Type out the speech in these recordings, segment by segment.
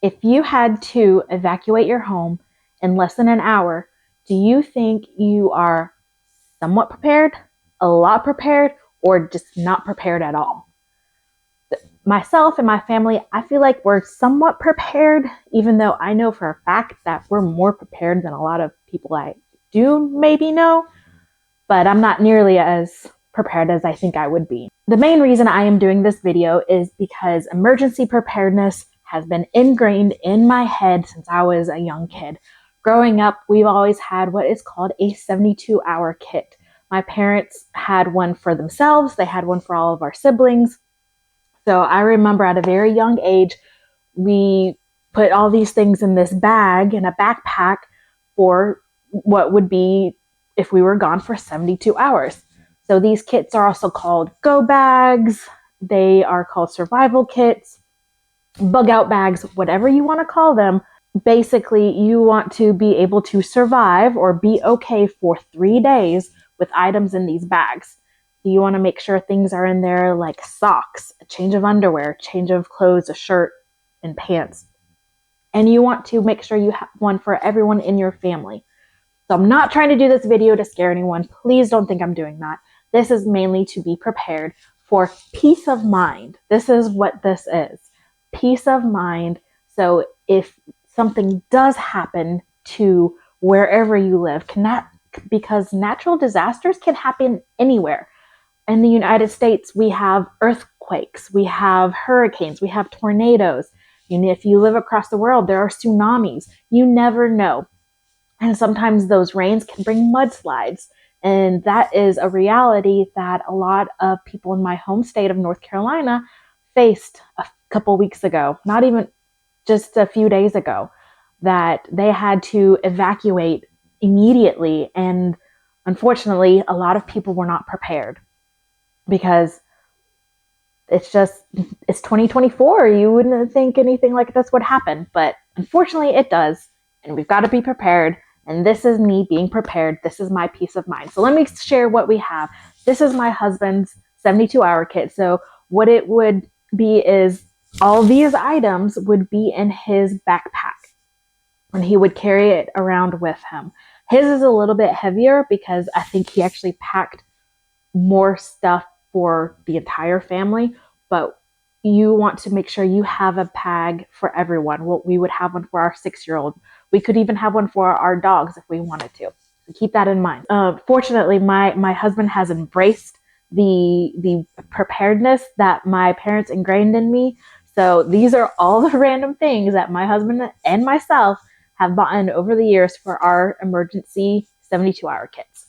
If you had to evacuate your home in less than an hour, do you think you are somewhat prepared, a lot prepared, or just not prepared at all? Myself and my family, I feel like we're somewhat prepared, even though I know for a fact that we're more prepared than a lot of people I do maybe know, but I'm not nearly as prepared as I think I would be. The main reason I am doing this video is because emergency preparedness has been ingrained in my head since I was a young kid. Growing up, we've always had what is called a 72-hour kit. My parents had one for themselves, they had one for all of our siblings. So I remember at a very young age, we put all these things in this bag, in a backpack, for what would be if we were gone for 72 hours. So these kits are also called go bags. They are called survival kits, bug out bags, whatever you want to call them. Basically, you want to be able to survive or be okay for 3 days with items in these bags. You want to make sure things are in there like socks, a change of underwear, change of clothes, a shirt, and pants. And you want to make sure you have one for everyone in your family. So I'm not trying to do this video to scare anyone. Please don't think I'm doing that. This is mainly to be prepared for peace of mind. This is what this is. Peace of mind. So if something does happen to wherever you live, because natural disasters can happen anywhere. In the United States, we have earthquakes, we have hurricanes, we have tornadoes. And if you live across the world, there are tsunamis. You never know. And sometimes those rains can bring mudslides. And that is a reality that a lot of people in my home state of North Carolina faced a couple weeks ago, not even just a few days ago, that they had to evacuate immediately. And unfortunately, a lot of people were not prepared because it's 2024. You wouldn't think anything like this would happen, but unfortunately it does. And we've got to be prepared. And this is me being prepared. This is my peace of mind. So let me share what we have. This is my husband's 72-hour kit. So what it would be is all these items would be in his backpack and he would carry it around with him. His is a little bit heavier because I think he actually packed more stuff for the entire family, but you want to make sure you have a bag for everyone. Well, we would have one for our 6-year-old. We could even have one for our dogs if we wanted to. So keep that in mind. Fortunately, my husband has embraced the preparedness that my parents ingrained in me. So these are all the random things that my husband and myself have bought in over the years for our emergency 72-hour kits.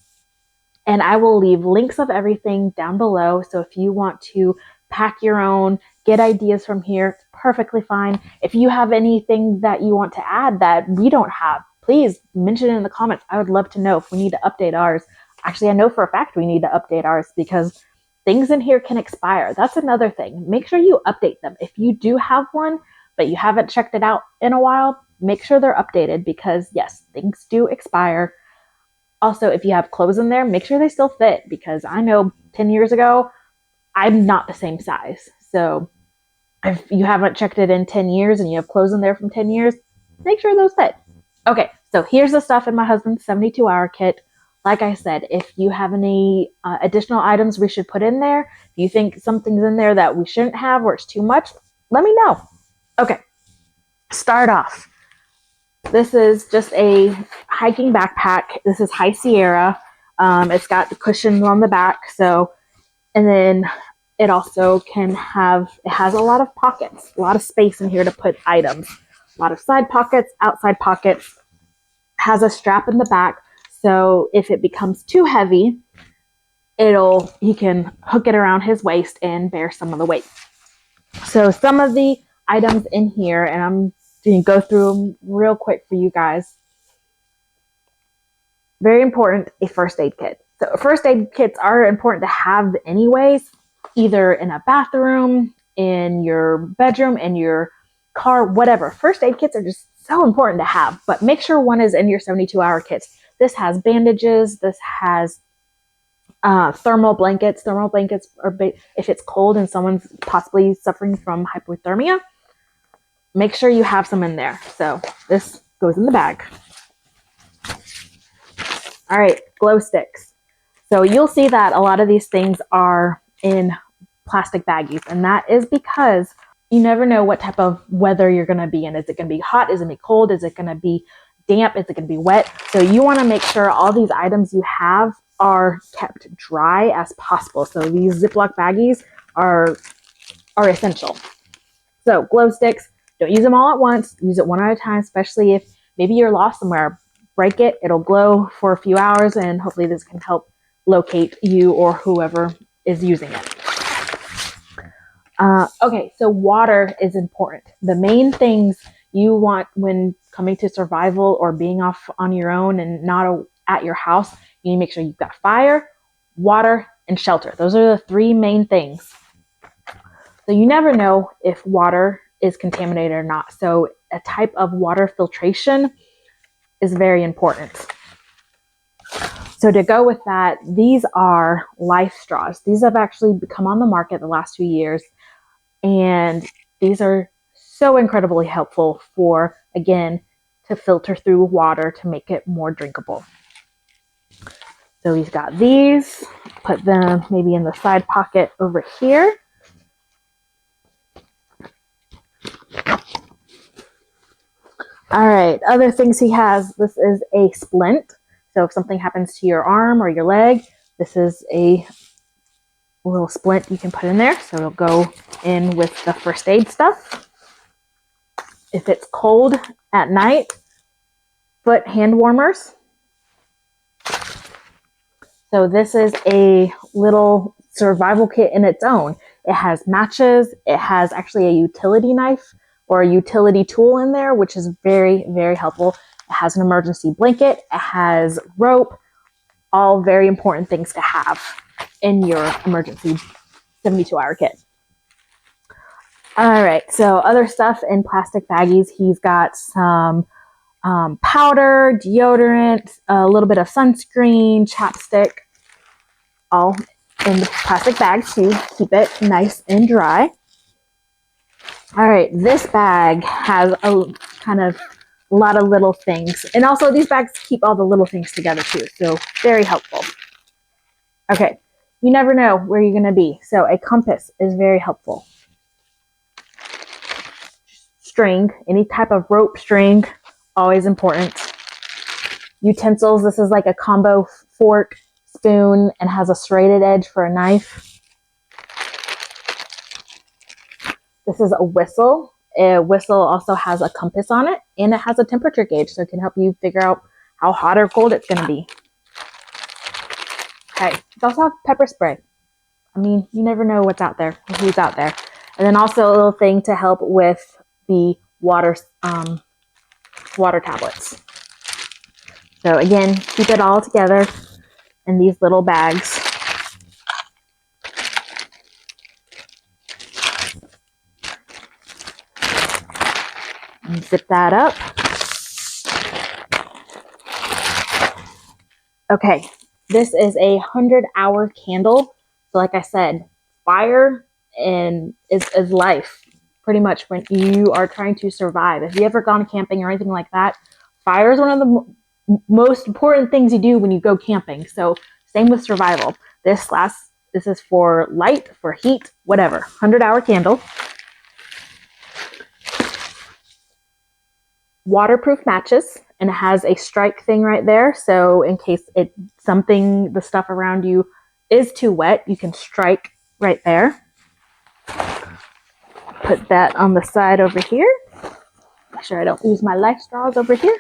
And I will leave links of everything down below. So if you want to pack your own, get ideas from here, it's perfectly fine. If you have anything that you want to add that we don't have, please mention it in the comments. I would love to know if we need to update ours. Actually, I know for a fact we need to update ours because things in here can expire. That's another thing. Make sure you update them. If you do have one, but you haven't checked it out in a while, make sure they're updated because yes, things do expire. Also, if you have clothes in there, make sure they still fit because I know 10 years ago, I'm not the same size. So if you haven't checked it in 10 years and you have clothes in there from 10 years, make sure those fit. Okay, so here's the stuff in my husband's 72-hour kit. Like I said, if you have any additional items we should put in there, if you think something's in there that we shouldn't have or it's too much, let me know. Okay, start off. This is just a hiking backpack. This is High Sierra. It's got the cushions on the back. So, and then it also it has a lot of pockets, a lot of space in here to put items. A lot of side pockets, outside pockets. Has a strap in the back. So if it becomes too heavy, he can hook it around his waist and bear some of the weight. So some of the items in here, and I'm going to go through them real quick for you guys. Very important, a first aid kit. So first aid kits are important to have anyways, either in a bathroom, in your bedroom, in your car, whatever. First aid kits are just so important to have, but make sure one is in your 72-hour kits. This has bandages. This has thermal blankets. Thermal blankets are if it's cold and someone's possibly suffering from hypothermia. make sure you have some in there. So this goes in the bag. All right, glow sticks. So you'll see that a lot of these things are in plastic baggies, and that is because you never know what type of weather you're going to be in. Is it going to be hot? Is it going to be cold? Is it going to be damp? Is it going to be wet? So you want to make sure all these items you have are kept dry as possible. So these Ziploc baggies are essential. So glow sticks, don't use them all at once. Use it one at a time, especially if maybe you're lost somewhere. Break it, it'll glow for a few hours, and hopefully this can help locate you or whoever is using it. Okay, so water is important. The main things you want when coming to survival or being off on your own and not at your house, you need to make sure you've got fire, water, and shelter. Those are the three main things. So you never know if water is contaminated or not. So a type of water filtration is very important. So to go with that, these are life straws. These have actually come on the market the last few years. And these are so incredibly helpful for, again, to filter through water to make it more drinkable. So we've got these, put them maybe in the side pocket over here. All right, other things he has, this is a splint. So if something happens to your arm or your leg, this is a little splint you can put in there. So it'll go in with the first aid stuff. If it's cold at night, foot hand warmers. So this is a little survival kit in its own. It has matches. It has actually a utility knife or a utility tool in there, which is very, very helpful. It has an emergency blanket. It has rope. All very important things to have in your emergency 72-hour kit. All right, so other stuff in plastic baggies. He's got some powder, deodorant, a little bit of sunscreen, chapstick, all in the plastic bag to keep it nice and dry. All right, this bag has a kind of a lot of little things. And also these bags keep all the little things together too, so very helpful. Okay, you never know where you're gonna be, so a compass is very helpful. String, any type of rope string, always important. Utensils, this is like a combo fork, spoon, and has a serrated edge for a knife. This is a whistle. A whistle also has a compass on it, and it has a temperature gauge, so it can help you figure out how hot or cold it's going to be. Okay, it also have pepper spray. I mean, you never know what's out there, who's out there. And then also a little thing to help with the water tablets. So again, keep it all together in these little bags. And zip that up. Okay, this is a 100-hour candle. So like I said, fire is life, pretty much, when you are trying to survive. If you ever gone camping or anything like that, fire is one of the most important things you do when you go camping. So same with survival. This is for light, for heat, whatever. 100-hour candle. Waterproof matches, and it has a strike thing right there. So in case the stuff around you is too wet, you can strike right there. Put that on the side over here. Make sure I don't use my life straws over here.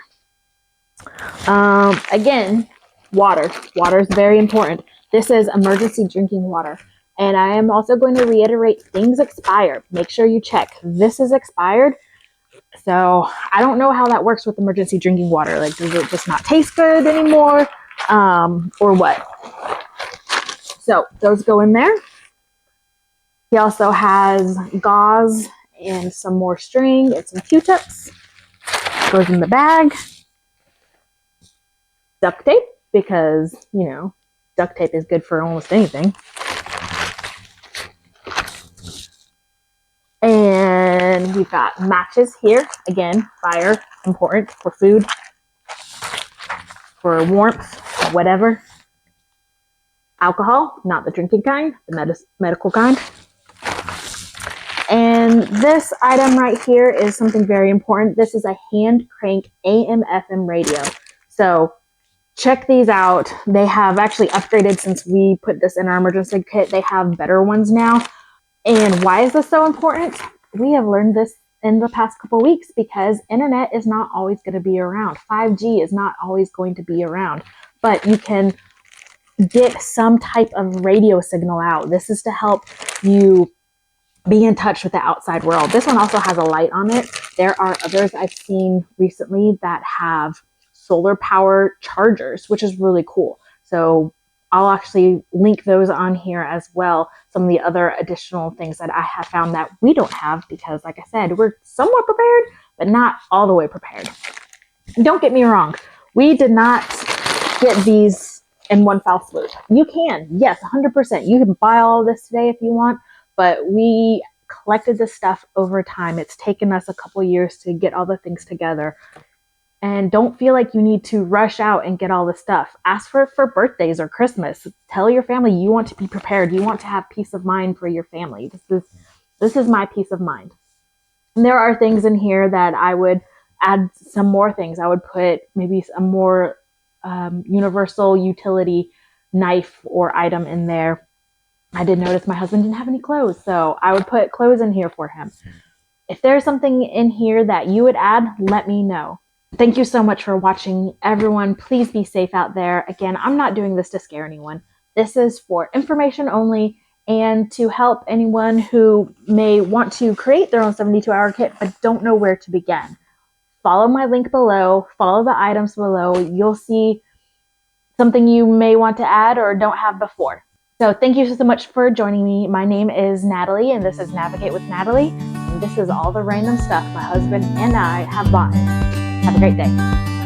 Again, water. Water is very important. This is emergency drinking water. And I am also going to reiterate, things expire. Make sure you check. This is expired. So I don't know how that works with emergency drinking water. Like, does it just not taste good anymore? Or what? So those go in there. He also has gauze and some more string and some Q-tips. Goes in the bag. Duct tape, because, you know, duct tape is good for almost anything. And then we've got matches here. Again, fire, important for food, for warmth, whatever. Alcohol, not the drinking kind, the medical kind. And this item right here is something very important. This is a hand crank AM/FM radio. So check these out. They have actually upgraded since we put this in our emergency kit. They have better ones now. And why is this so important? We have learned this in the past couple weeks because internet is not always going to be around. 5G is not always going to be around, but you can get some type of radio signal out. This is to help you be in touch with the outside world. This one also has a light on it. There are others I've seen recently that have solar power chargers, which is really cool. So I'll actually link those on here as well. Some of the other additional things that I have found that we don't have because, like I said, we're somewhat prepared, but not all the way prepared. Don't get me wrong. We did not get these in one foul swoop. You can, yes, 100%. You can buy all of this today if you want, but we collected this stuff over time. It's taken us a couple years to get all the things together. And don't feel like you need to rush out and get all the stuff. Ask for it for birthdays or Christmas. Tell your family you want to be prepared. You want to have peace of mind for your family. This is my peace of mind. And there are things in here that I would add some more things. I would put maybe a more universal utility knife or item in there. I did notice my husband didn't have any clothes, so I would put clothes in here for him. If there's something in here that you would add, let me know. Thank you so much for watching, everyone. Please be safe out there. Again, I'm not doing this to scare anyone. This is for information only and to help anyone who may want to create their own 72-hour kit but don't know where to begin. Follow my link below. Follow the items below. You'll see something you may want to add or don't have before. So thank you so much for joining me. My name is Natalie, and this is Navigate with Natalie. And this is all the random stuff my husband and I have bought. Have a great day.